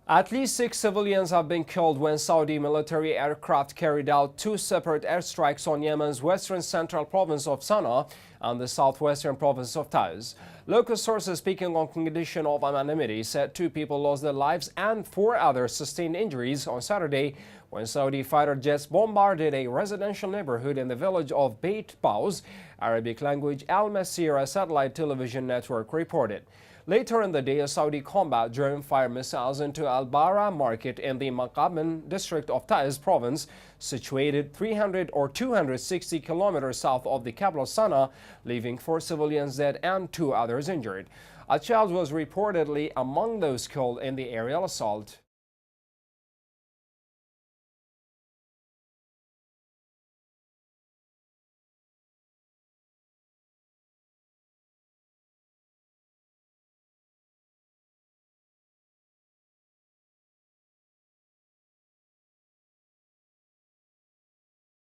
At least 6 civilians have been killed when Saudi military aircraft carried out two separate airstrikes on Yemen's western central province of Sana'a and the southwestern province of Taiz. Local sources speaking on condition of anonymity said 2 people lost their lives and 4 others sustained injuries on Saturday when Saudi fighter jets bombarded a residential neighborhood in the village of Bayt Baws, Arabic language al-Masirah satellite television network reported. Later in the day, a Saudi combat drone fired missiles into al-Barh market in the Maqbanah district of Taiz province, situated 300 or 260 kilometers south of the capital Sana'a, leaving 4 civilians dead and 2 others injured. A child was reportedly among those killed in the aerial assault.